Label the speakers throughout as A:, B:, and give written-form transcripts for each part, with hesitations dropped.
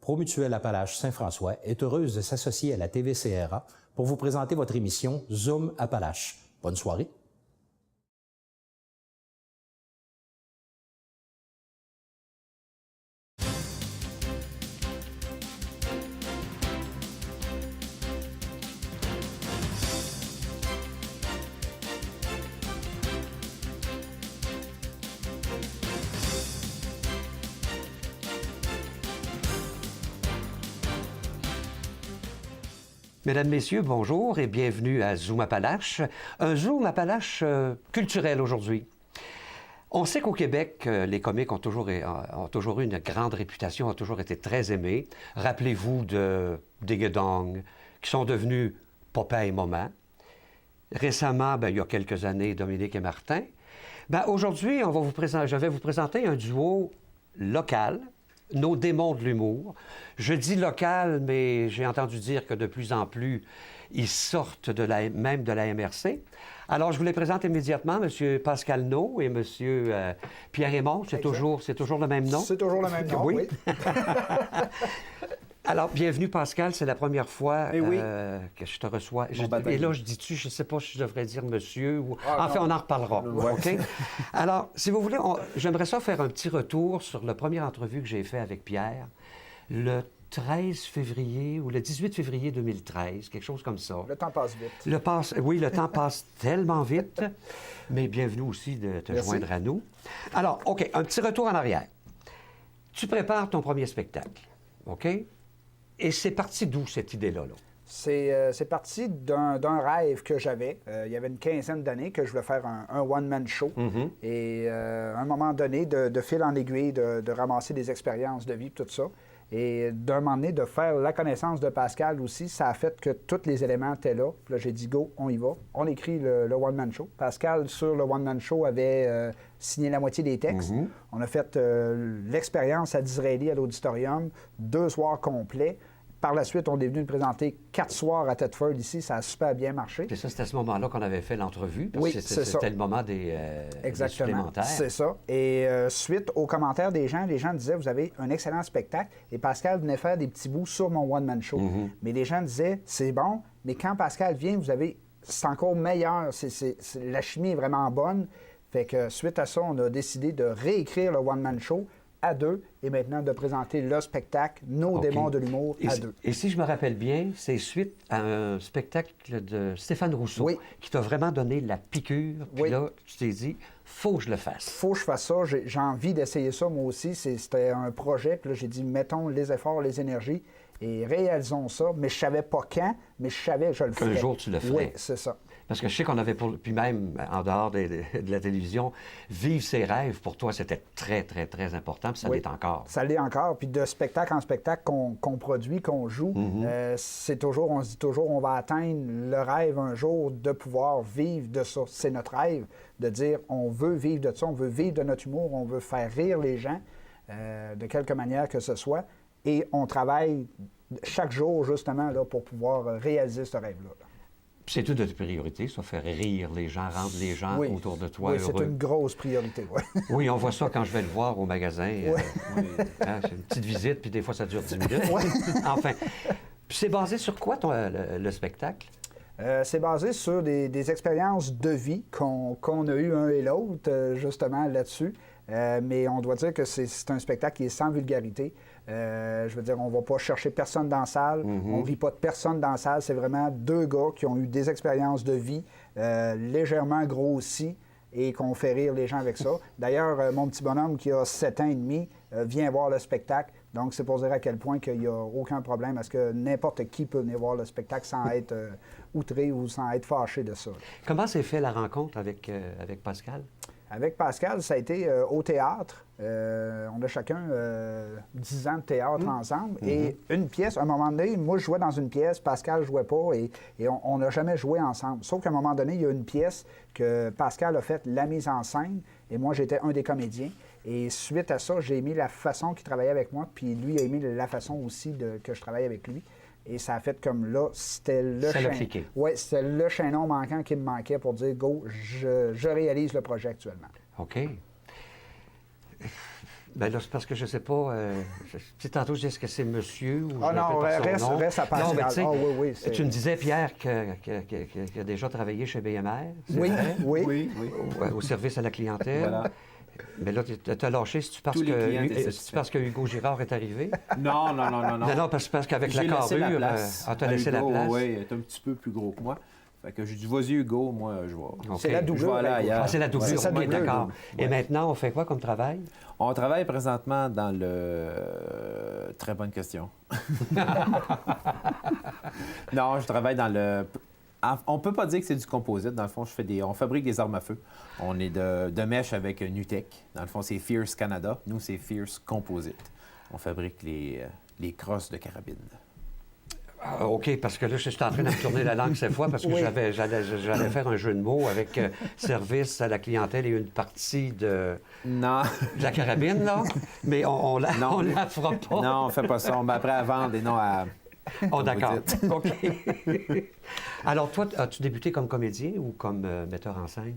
A: Promutuelle Appalaches Saint-François est heureuse de s'associer à la TVCRA pour vous présenter votre émission Zoom Appalaches. Bonne soirée.
B: Mesdames, Messieurs, bonjour et bienvenue à Zoom Appalaches. Un Zoom Appalaches culturel aujourd'hui. On sait qu'au Québec, les comiques ont toujours eu une grande réputation, ont toujours été très aimés. Rappelez-vous de Ding-a-Dong, qui sont devenus Papa et Maman. Récemment, il y a quelques années, Dominique et Martin. Aujourd'hui, je vais vous présenter un duo local, nos démons de l'humour. Je dis local, mais j'ai entendu dire que de plus en plus, ils sortent même de la MRC. Alors, je vous les présente immédiatement, M. Pascal Naud et M. Pierre Raymond. C'est toujours le même nom?
C: C'est toujours le même nom, oui.
B: Alors, bienvenue, Pascal. C'est la première fois
C: oui.
B: que je te reçois. Et là, je dis-tu, je ne sais pas si je devrais dire monsieur ou... Enfin, on en reparlera,
C: ouais.
B: OK? Alors, si vous voulez, j'aimerais ça faire un petit retour sur la première entrevue que j'ai faite avec Pierre, le 13 février ou le 18 février 2013, quelque chose comme ça.
C: Le temps passe vite.
B: Oui, le temps passe tellement vite, mais bienvenue aussi de te joindre à nous. Alors, OK, un petit retour en arrière. Tu prépares ton premier spectacle, OK? Et c'est parti d'où, cette idée-là?
C: C'est parti d'un rêve que j'avais. Il y avait une quinzaine d'années que je voulais faire un one-man show.
B: Mm-hmm.
C: Et à un moment donné, de fil en aiguille, de ramasser des expériences de vie, tout ça. Et d'un moment donné, de faire la connaissance de Pascal aussi, ça a fait que tous les éléments étaient là. Puis là, j'ai dit, go, on y va. On écrit le one-man show. Pascal, sur le one-man show, avait signé la moitié des textes.
B: Mm-hmm.
C: On a fait l'expérience à Disraeli, à l'auditorium, 2 soirs complets. Par la suite, on est venu le présenter 4 soirs à Thetford ici. Ça a super bien marché.
B: C'est ça, c'était à ce moment-là qu'on avait fait l'entrevue.
C: Oui,
B: c'est c'était le moment des supplémentaires.
C: C'est ça. Et suite aux commentaires des gens disaient, vous avez un excellent spectacle. Et Pascal venait faire des petits bouts sur mon one-man show.
B: Mm-hmm.
C: Mais les gens disaient, c'est bon, mais quand Pascal vient, c'est encore meilleur. La chimie est vraiment bonne. Fait que suite à ça, on a décidé de réécrire le one-man show à 2 et maintenant de présenter le spectacle, nos démons de l'humour à 2.
B: Et si je me rappelle bien, c'est suite à un spectacle de Stéphane Rousseau qui t'a vraiment donné la piqûre. Puis là, tu t'es dit, faut que je le fasse.
C: Faut que je fasse ça. J'ai envie d'essayer ça, moi aussi. C'était un projet. Puis là, j'ai dit, mettons les efforts, les énergies et réalisons ça. Mais je savais pas quand, mais je savais que je le ferais.
B: Un jour, tu le ferais.
C: Oui, c'est ça.
B: Parce que je sais qu'on avait, puis même en dehors de la télévision, vivre ses rêves, pour toi, c'était très, très, très important, puis ça l'est encore.
C: Ça l'est encore. Puis de spectacle en spectacle qu'on produit, qu'on joue, c'est toujours, on se dit toujours, on va atteindre le rêve un jour de pouvoir vivre de ça. C'est notre rêve de dire, on veut vivre de ça, on veut vivre de notre humour, on veut faire rire les gens, de quelque manière que ce soit. Et on travaille chaque jour, justement, là, pour pouvoir réaliser ce rêve-là.
B: C'est une de tes priorités, ça, faire rire les gens, rendre les gens autour de toi heureux.
C: Oui, c'est une grosse priorité, oui.
B: Oui, on voit ça quand je vais le voir au magasin. C'est une petite visite, puis des fois, ça dure 10 minutes. Enfin, puis c'est basé sur quoi, le spectacle?
C: C'est basé sur des expériences de vie qu'on a eues un et l'autre, justement, là-dessus. Mais on doit dire que c'est un spectacle qui est sans vulgarité. Je veux dire, on ne va pas chercher personne dans la salle. On ne rit pas de personne dans la salle. C'est vraiment 2 gars qui ont eu des expériences de vie légèrement grossies et qu'on fait rire les gens avec ça. D'ailleurs, mon petit bonhomme qui a 7 ans et demi vient voir le spectacle. Donc, c'est pour dire à quel point qu'il n'y a aucun problème parce que n'importe qui peut venir voir le spectacle sans être outré ou sans être fâché de ça.
B: Comment s'est fait la rencontre avec Pascal?
C: Avec Pascal, ça a été au théâtre. On a chacun 10 ans de théâtre ensemble. Et une pièce, à un moment donné, moi, je jouais dans une pièce, Pascal ne jouait pas, et on n'a jamais joué ensemble. Sauf qu'à un moment donné, il y a une pièce que Pascal a faite la mise en scène, et moi, j'étais un des comédiens. Et suite à ça, j'ai aimé la façon qu'il travaillait avec moi, puis lui a aimé la façon aussi que je travaille avec lui. Et ça a fait comme là, c'était le chaînon. Oui, c'était le chaînon manquant qui me manquait pour dire, go, je réalise le projet actuellement.
B: OK. Ben là, c'est parce que je sais pas. Tantôt, je dis est-ce que c'est monsieur ou
C: Ah
B: je
C: non,
B: l'appelle par son nom.
C: reste à Pascal.
B: Non, mais tu sais,
C: Ah oui, oui, c'est-
B: tu me disais, Pierre, qu'il a déjà travaillé chez BMR. c'est
C: Oui,
B: vrai?
C: oui.
D: Oui, oui.
B: Au service à la clientèle.
D: Voilà.
B: Mais là, t'as lâché si tu parce
D: Tous les clients étaient
B: que,
D: satisfaits.
B: parce que Hugo Girard est arrivé.
D: Non, non, non, non, non.
B: Non, parce qu'avec la
D: J'ai laissé
B: carrure,
D: la place.
B: t'as laissé la
D: Hugo,
B: place.
D: oui, il est un petit peu plus gros que moi. Fait que j'ai dit, vas-y, Hugo, moi, je vais.
B: OK.
C: C'est la
D: Je vais
C: doublure.
D: aller ailleurs.
B: Ah, c'est la doublure,
C: C'est sa
B: OK,
C: doublure.
B: d'accord. Et
D: Ouais.
B: maintenant, on fait quoi comme travail?
D: On travaille présentement dans le... Très bonne question. Non, je travaille dans le... On peut pas dire que c'est du composite. Dans le fond, on fabrique des armes à feu. On est de mèche avec Nutec. Dans le fond, c'est Fierce Canada. Nous, c'est Fierce Composite. On fabrique les crosses de carabine.
B: Ah, OK, parce que là, je suis en train de me tourner la langue cette fois parce que
C: Oui.
B: j'allais faire un jeu de mots avec service à la clientèle et une partie de
D: Non,
B: la carabine, là. Mais on la fera pas.
D: non, on fait pas ça. On met après à vendre et non à...
B: Oh, d'accord.
D: vous
B: OK. Alors, toi, as-tu débuté comme comédien ou comme metteur en scène?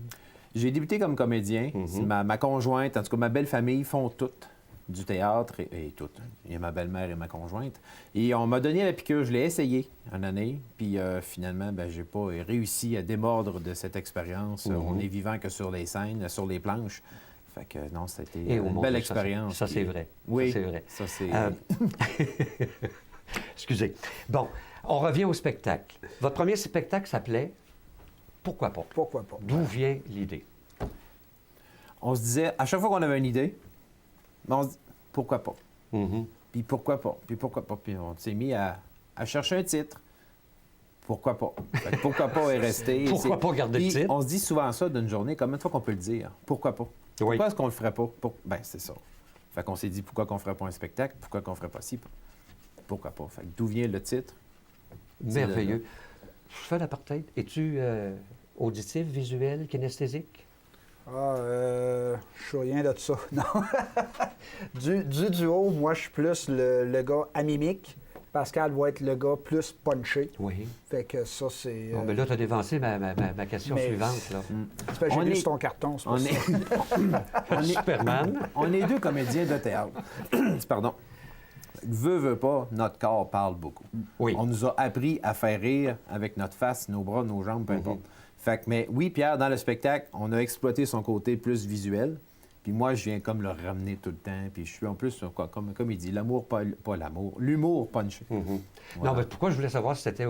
D: J'ai débuté comme comédien. C'est ma conjointe, en tout cas ma belle famille, font toutes du théâtre et toutes. Il y a ma belle-mère et ma conjointe. Et on m'a donné la piqûre. Je l'ai essayé une année. Puis finalement, ben, j'ai pas réussi à démordre de cette expérience. On est vivant que sur les scènes, sur les planches. Fait que non, c'était
B: Et au
D: une
B: monde,
D: belle
B: ça,
D: expérience.
B: ça, c'est
D: Puis-
B: vrai.
D: Oui,
B: Ça, c'est vrai.
D: Ça, c'est...
B: Excusez. Bon, on revient au spectacle. Votre premier spectacle s'appelait Pourquoi pas?
C: Pourquoi pas?
B: D'où vient l'idée?
D: On se disait, à chaque fois qu'on avait une idée, ben, on se dit, pourquoi pas? Puis pourquoi pas? Puis pourquoi pas? Puis on s'est mis à chercher un titre. Pourquoi pas? Fait que pourquoi pas est resté.
B: Pourquoi
D: C'est-
B: pas garder le
D: Puis
B: titre?
D: On se dit souvent ça d'une journée. Combien de fois qu'on peut le dire? Pourquoi pas? Pourquoi est-ce qu'on le ferait pas? Ben, c'est ça. Fait qu'on s'est dit, pourquoi qu'on ferait pas un spectacle? Pourquoi qu'on ferait pas ci? Pourquoi pas? Fait que d'où vient le titre?
B: Merveilleux. Je fais l'apartheid. Es-tu auditif, visuel, kinesthésique?
C: Ah, je suis rien de ça, non. du duo, moi, je suis plus le gars amimique. Pascal va être le gars plus punché.
B: Oui.
C: Fait que ça, c'est...
B: Bon, mais là, tu as dévancé ma question
C: mais-
B: suivante. Là.
C: c'est parce que
D: on
C: j'ai lu
D: est-
C: sur ton carton, c'est pour
D: On
C: ça.
D: est,
B: Superman.
D: on est deux comédiens de théâtre. Pardon. Veut pas, notre corps parle beaucoup.
B: Oui.
D: On nous a appris à faire rire avec notre face, nos bras, nos jambes, peu importe. Fait que, mais oui, Pierre, dans le spectacle, on a exploité son côté plus visuel. Puis moi, je viens comme le ramener tout le temps. Puis je suis en plus, comme il dit, l'amour, pas l'amour, l'humour punché.
B: Non, mais pourquoi je voulais savoir si c'était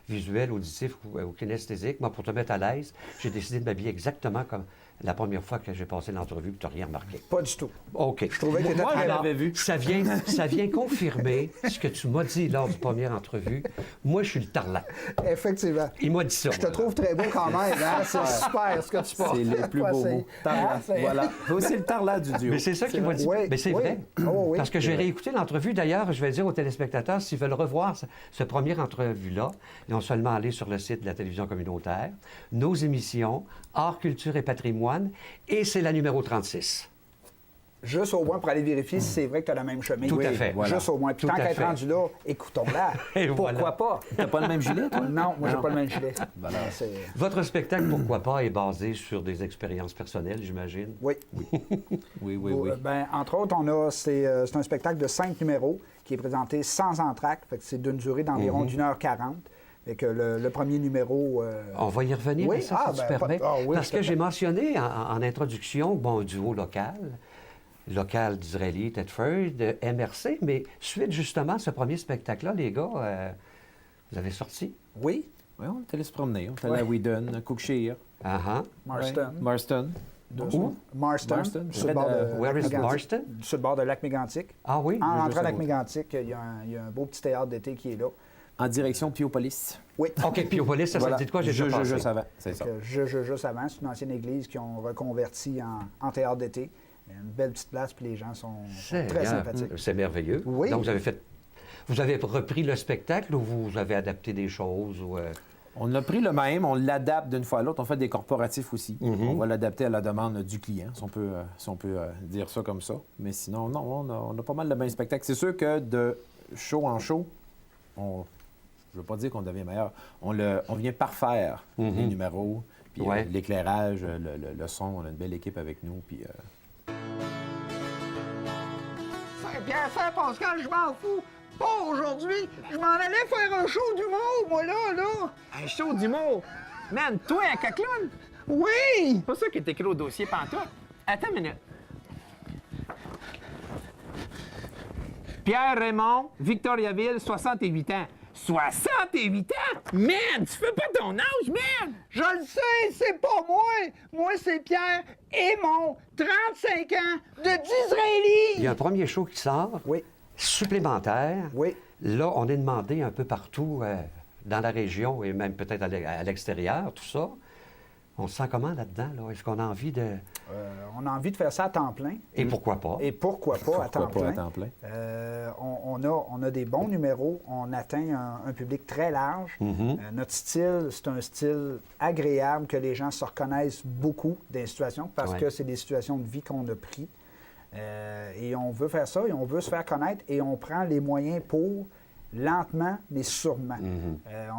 B: visuel, auditif ou kinesthésique? Moi, pour te mettre à l'aise, j'ai décidé de m'habiller exactement comme la première fois que j'ai passé l'entrevue, puis tu n'as rien remarqué.
C: Pas du tout.
B: OK.
C: Je trouvais qu'il était
D: Moi,
C: très
D: je
C: bon.
D: l'avais vu.
B: Ça vient confirmer ce que tu m'as dit lors du première entrevue. Moi, je suis le tarlat.
C: Effectivement.
B: Il m'a dit ça.
C: Je te trouve très beau quand même, hein? C'est super ce que tu portes.
D: C'est les plus
C: Ouais,
D: beaux
C: c'est-
D: mots. Tarlat.
C: hein, c'est-
D: Voilà. C'est le tarlat du duo.
B: Mais c'est ça qu'il m'a dit.
C: Oui,
B: Mais c'est
C: oui.
B: vrai.
C: Oh, oui.
B: Parce que j'ai réécouté l'entrevue. D'ailleurs, je vais dire aux téléspectateurs, s'ils veulent revoir ce première entrevue-là, ils ont seulement aller sur le site de la télévision communautaire, nos émissions, Art, Culture et Patrimoine, et c'est la numéro 36.
C: Juste au moins pour aller vérifier si c'est vrai que tu as la même chemin.
B: Tout à fait.
D: Voilà.
C: Juste au moins. Puis
B: Tout
C: tant
B: à
C: qu'être
B: fait.
C: rendu là, écoutons-la.
B: Et
C: Pourquoi
B: voilà.
C: pas?
D: T'as pas le même gilet, toi?
C: Non, moi, j'ai pas le même gilet.
D: Voilà.
C: C'est-
B: Votre spectacle, pourquoi pas, est basé sur des expériences personnelles, j'imagine.
C: Oui.
D: Oui, oui, oui.
C: Ben, entre autres, c'est un spectacle de 5 numéros qui est présenté sans entracte. Fait que c'est d'une durée d'environ d'1h40. Fait que le premier numéro...
B: On va y revenir,
C: Oui,
B: mais ça, si tu
C: ben,
B: permets.
C: ah oui,
B: Parce
C: tout à
B: que j'ai
C: fait.
B: mentionné en introduction, bon, duo local d'Israéli, Tedford, de MRC, mais suite justement à ce premier spectacle-là, les gars, vous avez sorti.
C: Oui,
D: Oui, on était allé se promener. On était allé à
C: Ouais.
D: Whedon, à Cookshire.
B: Ah
C: Marston.
D: Ouais. Marston.
C: Où? Marston.
D: Marston,
C: Sur le bord
D: près de-
C: de
B: Where is
C: Lac-Mégantic.
B: Marston?
C: Sur le bord de Lac-Mégantic.
B: Ah oui?
C: En
D: juste
C: rentrant à
D: à
C: Lac-Mégantic, il y a un beau petit théâtre d'été qui est là.
D: En direction Piopolis.
C: Oui.
B: OK, puis au police, ça
D: Voilà.
B: te dit de quoi? J'ai déjà passé.
D: Juste avant, c'est ça.
C: Juste avant, c'est une ancienne église qu'ils ont reconverti en théâtre d'été. Il y a une belle petite place, puis les gens sont très
B: Seigneur,
C: sympathiques.
B: C'est merveilleux.
C: Oui.
B: Donc, vous avez repris le spectacle ou vous avez adapté des choses? Ou,
D: On a pris le même, on l'adapte d'une fois à l'autre. On fait des corporatifs aussi. On va l'adapter à la demande du client, si on peut dire ça comme ça. Mais sinon, non, on a pas mal de bons spectacles. C'est sûr que de show en show, je ne veux pas dire qu'on devient meilleur. On vient parfaire les numéros, puis
B: Ouais.
D: l'éclairage, le son. On a une belle équipe avec nous. Puis,
C: Pierre Saint-Pascal, je m'en fous. Pas aujourd'hui. Je m'en allais faire un show d'humour, moi, là.
E: Un show d'humour. Man, toi, un cacloun?
C: Oui!
E: C'est pas ça qui est écrit au dossier pantoute. Attends une minute. Pierre Raymond, Victoriaville, 68 ans. 68 ans? Man, tu fais pas ton âge, man!
C: Je le sais, c'est pas moi. Moi, c'est Pierre Aymon, 35 ans, de Disraeli.
B: Il y a un premier show qui sort,
C: Oui.
B: supplémentaire.
C: Oui.
B: Là, on est demandé un peu partout dans la région et même peut-être à l'extérieur, tout ça. On se sent comment là-dedans? Là? Est-ce qu'on a envie de...
C: On a envie de faire ça à temps plein.
B: Et pourquoi pas?
C: Et pourquoi pas à temps
D: Pourquoi pas
C: plein?
D: à temps plein?
C: On a des bons numéros. On atteint un public très large. Notre style, c'est un style agréable que les gens se reconnaissent beaucoup dans les situations parce
B: Ouais.
C: que c'est des situations de vie qu'on a pris. Et on veut faire ça et on veut se faire connaître et on prend les moyens pour lentement mais sûrement.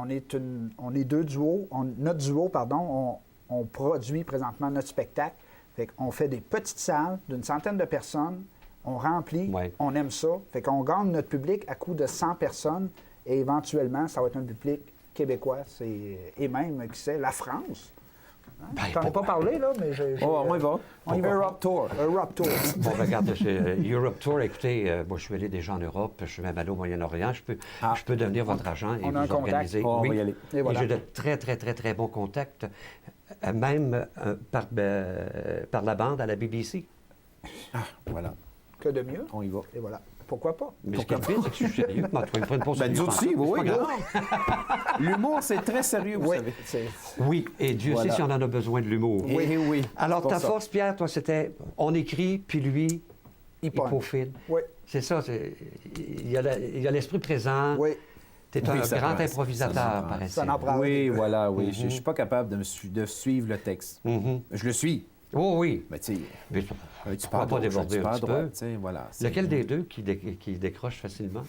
C: On est deux duos. Notre duo, pardon, on produit présentement notre spectacle. Fait qu'on fait des petites salles d'une centaine de personnes, on remplit,
B: Ouais.
C: on aime ça. Fait qu'on gagne notre public à coût de 100 personnes et éventuellement, ça va être un public québécois et même, qui sait, la France.
B: Ben,
C: Je t'en ai pas parlé, là, mais j'ai...
D: Oh, on y va.
C: On y va.
D: Europe Tour.
C: Europe Tour.
B: Bon, ben, regarde, Europe Tour, écoutez, moi, je suis allé déjà en Europe, je suis même allé au Moyen-Orient. Je peux devenir votre agent et
C: on a un
B: vous
C: contact.
B: organiser.
D: Oh, on va y aller.
C: Et voilà.
B: j'ai de très, très, très, très bons contacts, même par la bande à la BBC.
D: Voilà,
C: Que de mieux.
D: on y va.
C: Et voilà. Pourquoi pas?
B: Mais ce qui est le pire, c'est que je suis sérieux. Moi, tu me prends pas au
D: Ben,
B: sérieux,
D: nous aussi,
B: pantoute,
D: oui,
B: c'est pas
D: oui.
B: grave.
D: L'humour, c'est très sérieux, vous
C: Oui,
D: savez.
B: Oui, et Dieu
D: Voilà.
B: sait si on en a besoin de l'humour.
D: Oui, oui.
B: Alors,
D: c'est pour
B: ta
D: ça.
B: force, Pierre, toi, c'était on écrit, puis lui, il
C: pogne.
B: peaufine.
C: Oui,
B: C'est ça, il y a l'esprit présent.
C: oui.
B: Tu es
D: Oui,
B: un
D: ça
B: grand
D: prend- ça
B: improvisateur,
D: prend-
B: paraît-il.
C: Ça n'en prend.
D: Oui, voilà, oui. Je ne suis pas capable de suivre le texte. Je le suis.
B: Oh oui.
D: Mais tu sais,
B: Mais
D: tu
B: pourquoi
D: parles
B: pas
D: droit,
B: déborder
D: tu
B: un
D: parles
B: petit
D: droit,
B: peu?
D: tu sais, voilà. c'est-
B: Lequel des deux qui décroche facilement?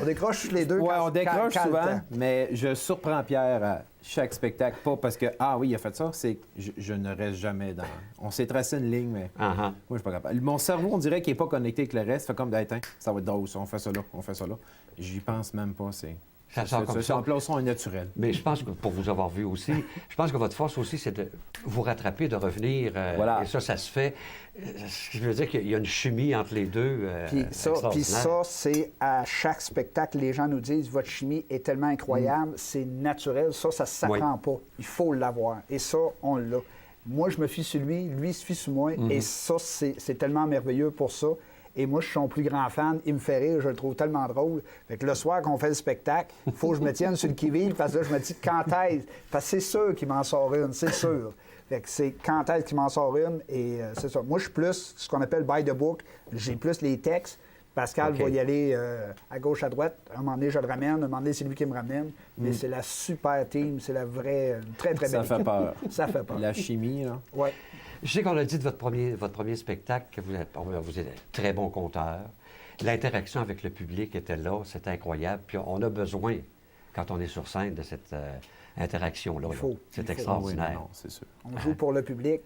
C: On décroche les deux.
D: Ouais,
C: quand-
D: on décroche
C: quand le
D: souvent,
C: temps.
D: mais je surprends Pierre à chaque spectacle. Pas parce que, ah oui, il a fait ça, c'est que je ne reste jamais dans... On s'est tracé une ligne, mais
B: Ah, ah.
D: moi, je suis pas capable. Mon cerveau, on dirait qu'il n'est pas connecté avec le reste. Fait comme, attends, ça va être drôle, ça. On fait ça là, on fait ça là. J'y pense même pas, c'est...
B: Ça sort comme
D: C'est
B: ça.
D: en place, son est naturel.
B: Mais je pense que, pour vous avoir vu aussi, je pense que votre force aussi, c'est de vous rattraper, de revenir.
D: Voilà.
B: Et ça se fait. Je veux dire qu'il y a une chimie entre les deux.
C: Puis ça, c'est à chaque spectacle, les gens nous disent votre chimie est tellement incroyable, c'est naturel. Ça ne s'apprend pas. Il faut l'avoir. Et ça, on l'a. Moi, je me fie sur lui, lui se fie sur moi. Et ça, c'est tellement merveilleux pour ça. Et moi, je suis son plus grand fan. Il me fait rire, je le trouve tellement drôle. Fait que le soir qu'on fait le spectacle, il faut que je me tienne sur le qui-vive parce que là, je me dis quand est-ce. Parce que c'est sûr qu'il m'en sort une, c'est sûr. Fait que c'est quand est-ce qu'il m'en sort une et c'est ça. Moi, je suis plus ce qu'on appelle by the book. J'ai plus les textes. Pascal
B: OK.
C: va y aller à gauche, à droite. À un moment donné, je le ramène. À un moment donné, c'est lui qui me ramène. Mais c'est la super team. C'est la vraie, très, très belle
D: Ça fait
C: équipe.
D: peur.
C: Ça fait peur.
D: La chimie, là.
C: Ouais.
B: Je sais qu'on a dit de votre premier spectacle que vous êtes un très bon conteur. L'interaction avec le public était là, c'était incroyable. Puis on a besoin, quand on est sur scène, de cette interaction-là.
C: Il faut,
B: là. C'est
C: il faut.
B: extraordinaire.
D: Oui, non, c'est sûr.
C: On joue pour le public,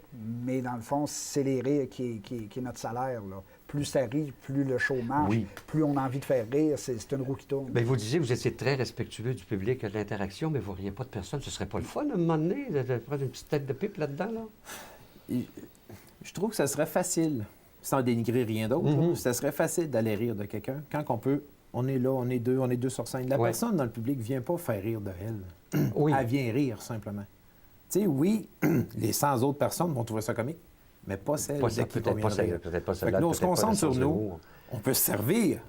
C: mais dans le fond, c'est les rires qui est notre salaire. Là. Plus ça rit, plus le show marche,
B: Oui.
C: plus on a envie de faire rire. C'est une roue qui tourne.
B: Bien, vous disiez, vous étiez très respectueux du public et de l'interaction, mais vous ne riez pas de personne. Ce serait pas le fun, à un moment donné, de prendre une petite tête de pipe là-dedans, là?
D: Je trouve que ça serait facile, sans dénigrer rien d'autre, là, ça serait facile d'aller rire de quelqu'un quand on est là, on est deux sur scène. La
B: Ouais.
D: personne dans le public ne vient pas faire rire de elle.
B: Oui.
D: Elle vient rire, simplement. Tu sais, oui, les 100 autres personnes vont trouver ça comique, mais pas celles
B: Pas
D: de
B: celle-
D: qui
B: peut-être
D: on vient
B: pas
D: de
B: celle-
D: rire.
B: peut-être pas
D: Fait que
B: celle-là,
D: nous, on se
B: peut-être pas
D: concentre
B: le
D: sur
B: sens de
D: nous.
B: l'humour.
D: On peut se servir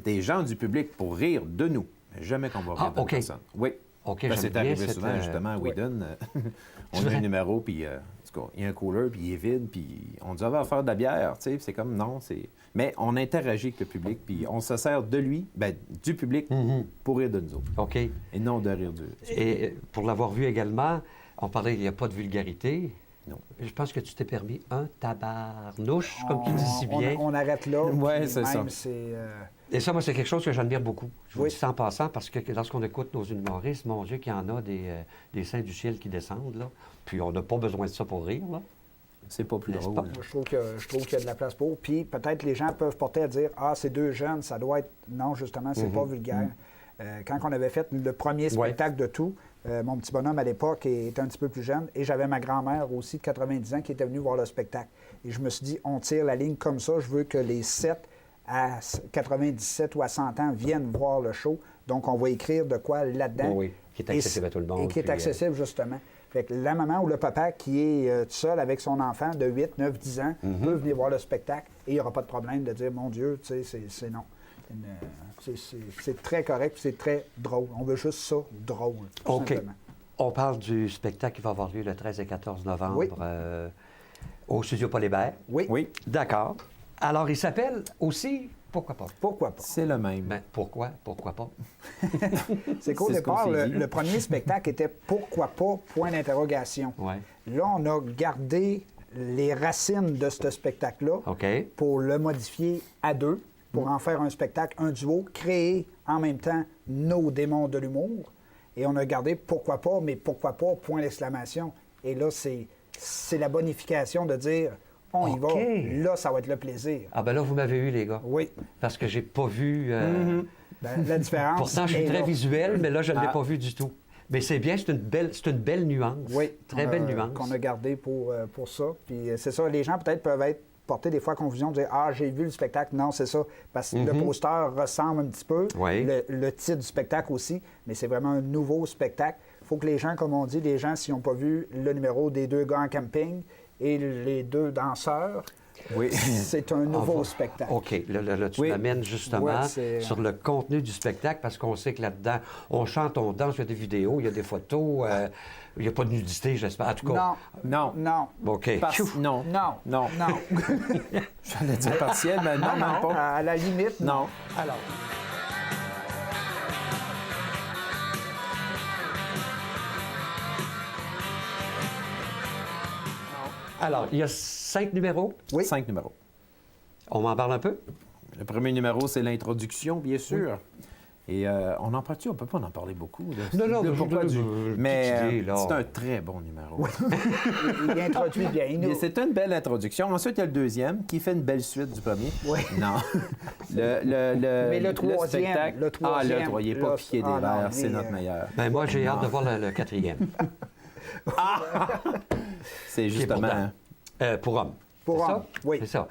D: des gens du public pour rire de nous, mais jamais qu'on va rire
B: Ah,
D: de
B: OK.
D: personne. Oui.
B: OK,
D: Ben,
B: j'aime
D: c'est
B: bien
D: arrivé
B: cette,
D: souvent, justement, à
C: oui.
D: Whedon. On
B: C'est
D: a
B: vrai?
D: un numéro, puis en tout cas, il y a un cooler, puis il est vide, puis on dit, on va faire de la bière, tu sais, puis c'est comme, non, c'est... Mais on interagit avec le public, puis on se sert de lui, ben, du public, pour rire de nous autres,
B: OK.
D: et non de rire du...
B: Et pour l'avoir vu également, on parlait qu'il n'y a pas de vulgarité.
D: Non.
B: Je pense que tu t'es permis un tabarnouche, comme tu dis si bien.
C: On arrête là.
D: Ouais,
C: puis
D: c'est
C: même,
D: ça.
C: c'est,
B: Et ça, moi, c'est quelque chose que j'admire beaucoup. Je vous
C: Oui.
B: dis ça en passant, parce que lorsqu'on écoute nos humoristes, mon Dieu, qu'il y en a des saints du ciel qui descendent, là. Puis on n'a pas besoin de ça pour rire, là.
D: C'est pas plus
B: N'est-ce
D: drôle.
B: pas?
C: Moi, je trouve qu'il y a de la place pour. Puis peut-être les gens peuvent porter à dire ah, c'est deux jeunes, ça doit être. Non, justement, c'est pas vulgaire. Quand on avait fait le premier spectacle de tout, mon petit bonhomme à l'époque était un petit peu plus jeune et j'avais ma grand-mère aussi de 90 ans qui était venue voir le spectacle. Et je me suis dit, on tire la ligne comme ça. Je veux que les 7 à 97 ou à 100 ans viennent voir le show. Donc, on va écrire de quoi là-dedans.
B: Oui, qui est accessible à tout le monde.
C: Et qui est
B: puis,
C: accessible, justement. Fait que la maman ou le papa qui est tout seul avec son enfant de 8, 9, 10 ans peut venir voir le spectacle et il n'y aura pas de problème de dire, mon Dieu, tu sais, c'est non. C'est très correct, c'est très drôle. On veut juste ça, drôle, tout
B: OK.
C: simplement.
B: On parle du spectacle qui va avoir lieu le 13 et 14 novembre
C: Oui.
B: Au Studio Paul Hébert.
C: Oui,
D: Oui,
B: D'accord. Alors, il s'appelle aussi Pourquoi pas?
C: pourquoi pas.
D: c'est le même.
B: Ben, pourquoi? Pourquoi pas?
C: C'est qu'au
D: c'est ce qu'on
C: départ,
D: s'est dit.
C: le premier spectacle était pourquoi pas, point d'interrogation.
B: Ouais.
C: Là, on a gardé les racines de ce spectacle-là
B: OK.
C: pour le modifier à deux, pour en faire un spectacle, un duo, créer en même temps nos démons de l'humour. Et on a gardé pourquoi pas, mais pourquoi pas, point d'exclamation. Et là, c'est la bonification de dire on y
B: OK.
C: va, là, ça va être le plaisir.
B: Ah ben là, vous m'avez eu, les gars.
C: Oui.
B: Parce que j'ai pas vu...
C: Ben, la différence.
B: Pourtant, je suis
C: est
B: très
C: là.
B: visuel, mais là, je ne l'ai pas vu du tout. Mais c'est bien, c'est une belle nuance.
C: Oui.
B: Très belle nuance.
C: Qu'on a gardé pour ça. Puis c'est ça, les gens peut-être peuvent être portés des fois à confusion, de dire ah, j'ai vu le spectacle. Non, c'est ça. Parce que le poster ressemble un petit peu.
B: Oui.
C: Le titre du spectacle aussi. Mais c'est vraiment un nouveau spectacle. Il faut que les gens, comme on dit, les gens, s'ils n'ont pas vu le numéro des deux gars en camping et les deux danseurs,
D: Oui.
C: c'est un nouveau spectacle.
B: OK. Là, tu
D: Oui.
B: m'amènes justement
C: Ouais, c'est-
B: sur le contenu du spectacle parce qu'on sait que là-dedans, on chante, on danse, il y a des vidéos, il y a des photos, il n'y a pas de nudité, j'espère. En tout cas.
C: Non.
D: Non.
C: Non.
B: OK.
D: Non.
C: Non.
D: Non.
C: Non.
D: J'allais dire partiel, mais non, même
C: Non,
D: pas.
C: à la limite, non.
D: Non.
C: Alors.
B: Alors, il y a 5 numéros.
C: Oui.
D: 5 numéros.
B: On m'en parle un peu?
D: Le premier numéro, c'est l'introduction, bien sûr. Et on en parle-tu? On ne peut pas en parler beaucoup. Là.
B: Non,
D: Le
B: mais
D: pourquoi
B: petite
D: Mais
B: idée, là.
D: c'est un très bon numéro.
C: Il introduit bien. Il nous-
D: Et c'est une belle introduction. Ensuite, il y a le deuxième qui fait une belle suite du premier.
C: Oui.
D: Non.
C: Mais le troisième,
D: spectacle.
C: le troisième,
D: Ah, le troisième. Il n'est pas
C: là,
D: piqué des
C: ah, non,
D: verres. C'est
C: mais,
D: notre meilleur.
B: Ben moi, j'ai hâte de voir le quatrième.
D: C'est justement...
B: Pour homme.
C: Pour
B: C'est
C: homme,
B: ça?
C: oui.
B: C'est ça.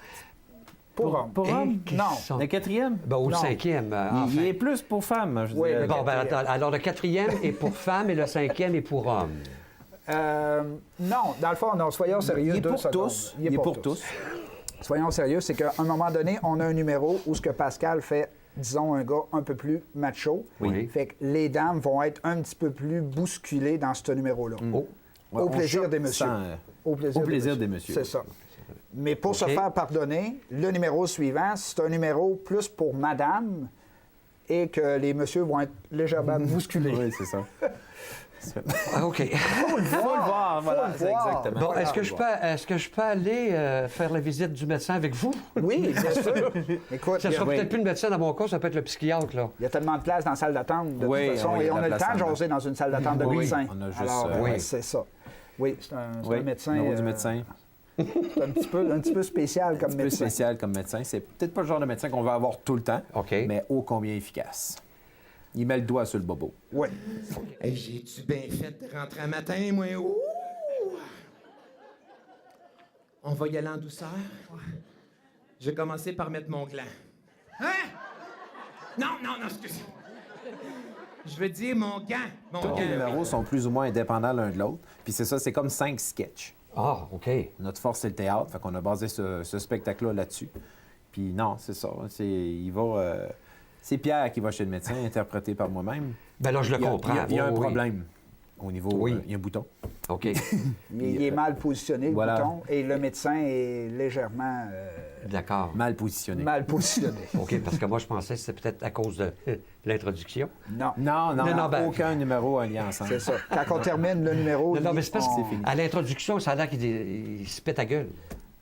C: Pour homme.
D: Pour homme?
C: Non.
B: Sont-
D: Le quatrième?
B: Ben, ou le
C: Non.
B: cinquième. Enfin.
D: Il est plus pour femmes, je
C: Oui,
D: dirais.
C: le
B: Bon, ben,
C: quatrième.
B: attends, alors le quatrième est pour femmes et le cinquième est pour hommes.
C: Non, dans le fond, non, soyons sérieux.
D: Il est
C: 2
D: pour
C: secondes.
D: tous. Il est pour tous.
C: Soyons sérieux, c'est qu'à un moment donné, on a un numéro où ce que Pascal fait, disons, un gars un peu plus macho.
B: Oui.
C: Fait que les dames vont être un petit peu plus bousculées dans ce numéro-là.
B: Oh.
D: Ouais,
C: Au
D: on
C: plaisir
D: choque
C: des messieurs.
D: sans-
C: Au plaisir,
D: des messieurs.
C: C'est ça. Mais pour se
B: OK.
C: faire pardonner, le numéro suivant, c'est un numéro plus pour madame et que les messieurs vont être légèrement bousculés.
D: Oui, c'est ça.
B: Ah, OK.
C: Faut le voir,
D: voilà,
C: faut
D: c'est
C: le voir.
D: exactement.
B: Bon,
C: Voilà.
B: est-ce que je peux aller faire la visite du médecin avec vous?
C: Oui, bien sûr. Écoute,
B: Ça
C: il y,
B: sera
C: a,
B: peut-être plus le médecin dans mon cas, ça peut être le psychiatre, là.
C: il y a tellement de place dans la salle d'attente, de
D: Oui,
C: toute façon,
D: oui, il y
C: et
D: a de
C: on
D: la
C: a le
D: place
C: temps de
D: en
C: jaser dans une salle d'attente de
D: Oui,
C: médecin.
D: on a juste,
C: Alors,
B: oui.
C: c'est ça. Oui, c'est un
D: Oui,
C: médecin.
D: numéro du médecin.
C: C'est un petit peu spécial comme
D: Un peu
C: médecin.
D: spécial comme médecin. C'est peut-être pas le genre de médecin qu'on va avoir tout le temps,
B: OK.
D: mais ô combien efficace. Il met le doigt sur le bobo.
C: Oui.
F: Hey, j'ai-tu bien fait de rentrer un matin, moi? Ouh! On va y aller en douceur? Je vais commencer par mettre mon gland. Hein? Non, excusez. Je veux dire mon gant. Mon
D: Tous les
F: gant.
D: numéros sont plus ou moins indépendants l'un de l'autre. Puis c'est ça, c'est comme 5 sketchs.
B: Ah, OK.
D: Notre force, c'est le théâtre. Fait qu'on a basé ce spectacle-là là-dessus. Puis non, c'est ça. C'est Pierre qui va chez le médecin, interprété par moi-même.
B: Ben là, je le
D: Il y a-
B: comprends.
D: Il y a un
B: Oui, oui.
D: problème au niveau...
B: Oui.
D: il y a un bouton.
B: OK.
C: Il est mal positionné, le
D: Voilà.
C: bouton, et le médecin est légèrement
B: D'accord.
D: Mal positionné.
C: mal positionné.
B: OK, parce que moi, je pensais que c'était peut-être à cause de l'introduction.
C: Non.
D: Non,
B: Non, ben-
D: aucun numéro en lien ensemble.
C: C'est ça. Quand on termine le numéro,
B: Non, mais c'est parce
C: on-
B: qu'à l'introduction, ça a l'air qu'il se pète ta gueule.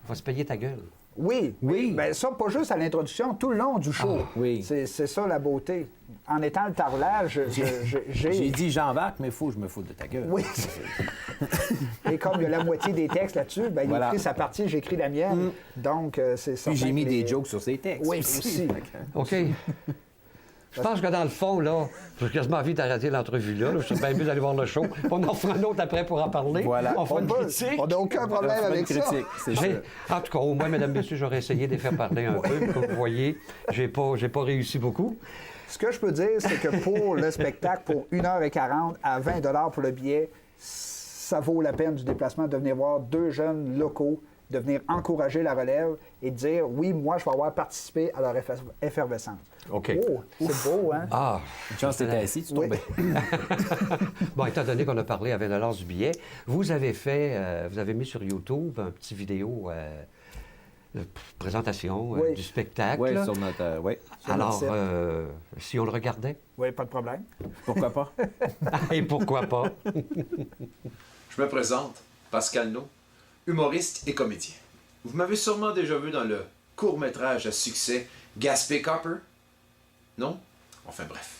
B: Il va se payer ta gueule.
C: Oui,
D: Oui.
C: Ben, ça, pas juste à l'introduction, tout le long du show.
D: oui.
C: C'est ça la beauté. En étant le taroulage,
D: J'ai dit Jean-Marc, mais il faut que je me foute de ta gueule.
C: Oui. Et comme il y a la moitié des textes là-dessus, ben, il
D: Voilà.
C: écrit sa partie, j'écris la mienne. Donc, c'est ça.
D: Puis j'ai mis des jokes sur ses textes.
C: Oui, aussi.
B: OK. Je pense que dans le fond, là, j'ai quasiment envie d'arrêter l'entrevue là. Je suis bien mieux d'aller voir le show. On en fera un autre après pour en parler.
D: Voilà.
B: On fera une
C: On
B: critique.
C: n'a aucun problème
D: Une
C: avec ça.
D: critique, c'est
B: J'ai-
D: sûr.
B: En tout cas, au moins, mesdames, messieurs, j'aurais essayé de les faire parler un peu. Comme vous voyez, j'ai pas réussi beaucoup.
C: Ce que je peux dire, c'est que pour le spectacle, pour 1h40 à 20 $ pour le billet, ça vaut la peine du déplacement de venir voir deux jeunes locaux, de venir encourager la relève et de dire oui, moi, je vais avoir participé à leur effervescence.
B: OK.
C: Oh, c'est beau, hein?
B: Ah,
D: Une chance que t'étais assis, tu
C: Oui.
D: tombais.
B: bon, étant donné qu'on a parlé à 20 $ du billet, vous avez mis sur YouTube un petit vidéo de présentation
C: Oui.
B: du spectacle.
D: Oui, sur notre. Oui.
B: Alors,
C: site.
B: si on le regardait,
C: Oui, pas de problème.
D: Pourquoi pas?
B: et pourquoi pas?
G: Je me présente, Pascal No, humoriste et comédien. Vous m'avez sûrement déjà vu dans le court-métrage à succès Gaspé Copper? Non? Enfin bref.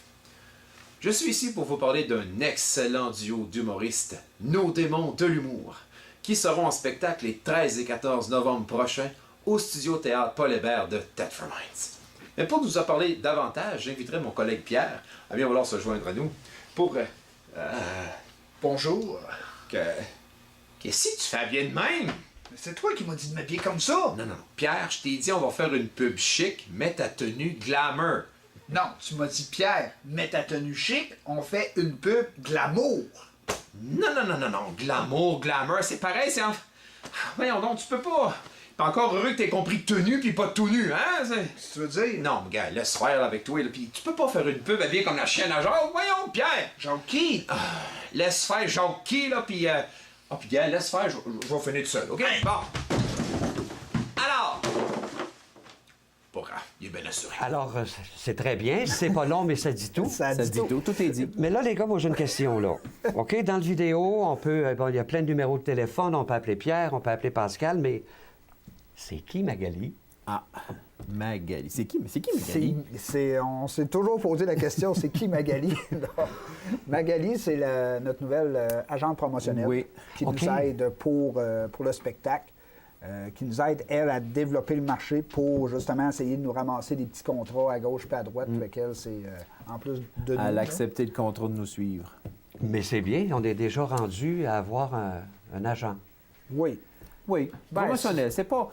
G: Je suis ici pour vous parler d'un excellent duo d'humoristes, nos démons de l'humour, qui seront en spectacle les 13 et 14 novembre prochains au Studio Théâtre Paul Hébert de Thetford Mines. Mais pour nous en parler davantage, j'inviterai mon collègue Pierre à bien vouloir se joindre à nous pour... bonjour. Qu'est-ce que tu fais bien de même?
C: C'est toi qui m'as dit de m'habiller comme ça.
G: Non, non, non. Pierre, je t'ai dit, on va faire une pub chic, mets ta tenue glamour.
C: Non, tu m'as dit, Pierre, mets ta tenue chic, on fait une pub glamour.
G: Non, non, non, non, non. Glamour, c'est pareil, c'est en... Voyons donc, tu peux pas... T'es encore heureux que t'aies compris tenue puis pas tout nu, hein?
C: Tu veux dire?
G: Non, mais gars, laisse faire là, avec toi, là, pis tu peux pas faire une pub habillée comme la chienne à Jacques. Voyons, Pierre!
C: Genre qui?
G: Laisse faire Jacques qui, là, pis... Ah, puis gars, laisse faire, je vais finir tout seul, OK? Bon. Alors... Pas grave, il est bien assuré.
B: Alors, c'est très bien. C'est pas long, mais ça dit tout.
C: Ça
D: Ça
C: dit
D: dit tout. Tout est dit.
B: Mais là, les gars, moi, j'ai une question, là. OK? Dans le vidéo, on peut... bon, il y a plein de numéros de téléphone. On peut appeler Pierre, on peut appeler Pascal, mais c'est qui Magali?
D: Ah, Magali. C'est qui Magali?
C: On s'est toujours posé la question, c'est qui Magali? Non. Magali, c'est notre nouvelle agente promotionnelle
D: Oui.
C: qui
B: OK.
C: nous aide pour le spectacle, qui nous aide, elle, à développer le marché pour justement essayer de nous ramasser des petits contrats à gauche et à droite. Fait qu'elle, c'est en plus de nous.
D: Elle
C: là.
D: a accepté le contrat de nous suivre.
B: Mais c'est bien, on est déjà rendu à avoir un agent.
C: Oui.
D: Oui,
C: Ben,
D: promotionnel. C'est pas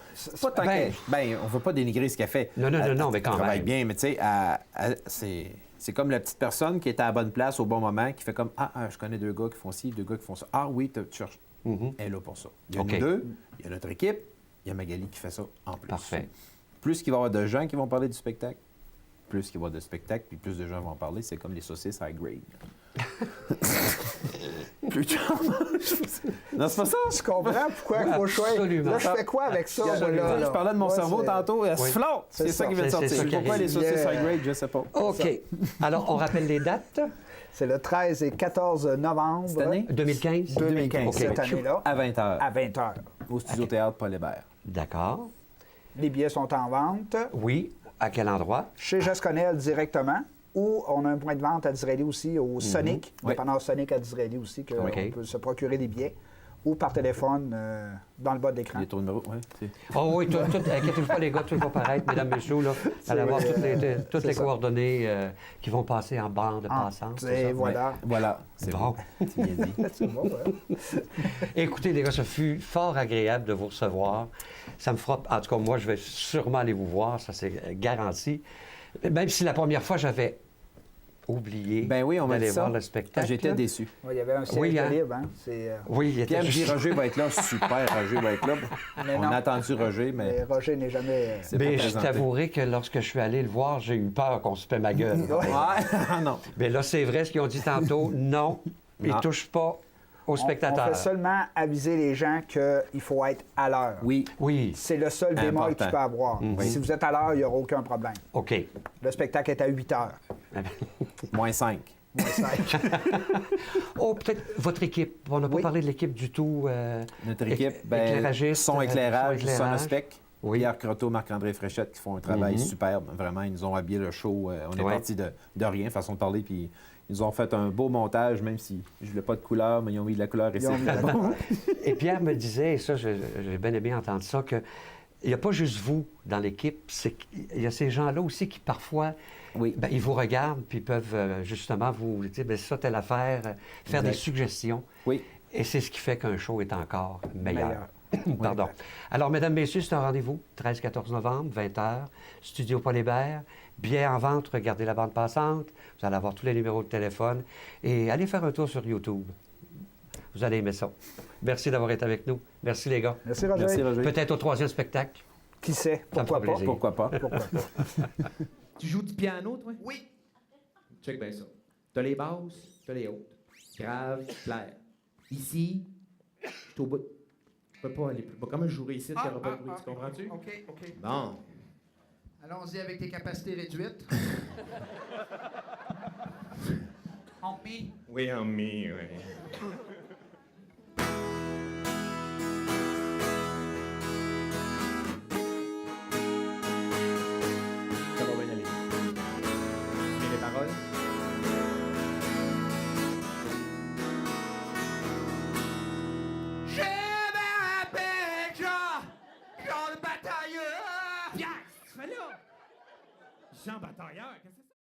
D: tant
B: ben-
D: on veut pas dénigrer ce qu'elle fait.
B: Non, non, non, non, mais quand
D: Elle travaille
B: même.
D: bien, mais tu sais, c'est comme la petite personne qui est à la bonne place au bon moment, qui fait comme je connais deux gars qui font ci, deux gars qui font ça. Ah oui, tu cherches. Elle est là pour ça. Il y a
B: OK.
D: nous deux, il y a notre équipe, il y a Magali qui fait ça en plus.
B: Parfait.
D: Plus qu'il va y avoir de gens qui vont parler du spectacle, plus qu'il va y avoir de spectacle, puis plus de gens vont en parler. C'est comme les saucisses high grade. Plus tu en manges. Non, c'est pas ça.
C: Tu comprends pourquoi il faut choisir?
B: Absolument.
C: Là, je fais quoi avec ça? moi, là?
D: Je parlais de mon
C: Ouais,
D: cerveau
C: c'est-
D: tantôt. Elle
B: Oui.
D: se flotte. C'est
C: C'est
D: ça
C: ça.
D: qui vient de
B: C'est
D: sortir.
B: ça qui
D: Pourquoi
B: arrive.
D: les saucisses
C: Yeah.
D: high grade, je sais pas.
B: OK. Alors, on rappelle les dates?
C: C'est le 13 et 14 novembre.
D: Cette année?
B: 2015?
C: 2015,
B: OK.
C: cette année-là,
D: À 20h.
C: à 20h.
D: Au Studio Théâtre Paul Hébert.
B: D'accord.
C: Les billets sont en vente
B: Oui. À quel endroit?
C: chez Jasconel directement ou on a un point de vente à Disraeli aussi, au Sonic,
D: Oui.
C: dépanneur Sonic à Disraeli aussi, qu'on
B: OK.
C: peut se procurer des billets, ou par téléphone dans le bas de l'écran.
D: Les tours numéro, oui.
B: Oh oui, inquiétez-vous pas, les gars, tout va paraître, mesdames, messieurs, là. Vous allez avoir toutes les
C: ça.
B: coordonnées qui vont passer en bande passante. c'est
C: Et
B: ça?
C: voilà.
D: Voilà, c'est
B: Bon.
D: bon. C'est bien dit.
C: C'est bon, ouais.
B: Écoutez, les gars, ça fut fort agréable de vous recevoir. Ça me fera... En tout cas, moi, je vais sûrement aller vous voir, ça c'est garanti. Même si la première fois, j'avais oublié
D: Ben oui, on m'a
B: d'aller
D: dit ça.
B: voir le spectacle.
D: J'étais déçu.
C: Ouais, il y avait un siège
B: Oui,
C: de
B: hein.
C: libre. Hein? C'est,
B: Oui, il était
D: Pierre me dit
B: juste...
D: Roger va être là. Super, Roger va être là.
C: Mais
D: On
C: non.
D: a attendu Roger, mais
C: mais Roger n'est jamais...
D: c'est pas
B: Mais je
D: présenté.
B: t'avouerai que lorsque je suis allé le voir, j'ai eu peur qu'on se paie ma gueule.
C: Ouais.
D: Ouais, non.
B: Mais là, c'est vrai ce qu'ils ont dit tantôt. Non, ils ne
D: Non.
B: touchent pas aux
C: On
B: spectateurs.
C: fait seulement aviser les gens qu'il faut être à l'heure.
D: Oui,
B: Oui,
C: C'est le seul bémol
D: Important.
C: qu'il peut avoir. Si vous êtes à l'heure, il n'y aura aucun problème.
B: OK.
C: Le spectacle est à 8 heures.
D: moins 5.
C: Moins 5.
B: Oh, peut-être votre équipe. On n'a pas
C: Oui.
B: parlé de l'équipe du tout.
D: Notre équipe, ben,
B: éclairagiste,
D: son éclairage,
B: son éclairage.
D: Sonospec.
B: Oui.
D: Pierre Croteau, Marc-André Fréchette qui font un travail superbe. Vraiment, ils nous ont habillé le show. On est
B: Ouais.
D: parti de rien, façon de parler, puis ils nous ont fait un beau montage, même si je ne voulais pas de couleur, mais ils ont mis de la couleur et
C: Ils ont
D: c'est
C: mis
D: très
C: la
D: bon.
B: Et Pierre me disait, et ça, j'ai bien aimé entendre ça, que il n'y a pas juste vous dans l'équipe, c'est qu'il y a ces gens-là aussi qui, parfois,
D: Oui.
B: ben, ils vous regardent puis peuvent justement vous dire, ben, ça, telle affaire, faire des
D: Exact.
B: suggestions.
D: Oui.
B: Et c'est ce qui fait qu'un show est encore meilleur.
C: Meilleur.
B: Pardon. Alors, mesdames, messieurs, c'est un rendez-vous, 13-14 novembre, 20h, Studio Paul Hébert. Billets en vente, regardez la bande passante. Vous allez avoir tous les numéros de téléphone. Et allez faire un tour sur YouTube. Vous allez aimer ça. Merci d'avoir été avec nous. Merci, les gars.
C: Merci, Roger.
D: Merci, Roger.
B: Peut-être au 3e spectacle.
C: Qui sait?
B: Ça me
C: Pourquoi
B: fera
C: pas?
B: plaisir.
D: Pourquoi pas?
C: Pourquoi pas?
F: Tu joues du piano, toi? Oui. Check bien ça. T'as les basses, t'as les hautes. Grave, clair. Ici, je suis au bout. Je peux pas aller plus bas. Comme je jouerais ici, il n'y aura pas de bruit. Tu comprends-tu?
H: OK, OK.
F: Bon.
H: Allons-y avec tes capacités réduites. On me.
F: Oui, en mi, oui. Ça va bien aller. Tu mets les paroles?
H: Je me rappelle Jean le batailleur.
F: Pierre, qu'est-ce que tu fais là? Jean Batailleur, qu'est-ce que c'est ça?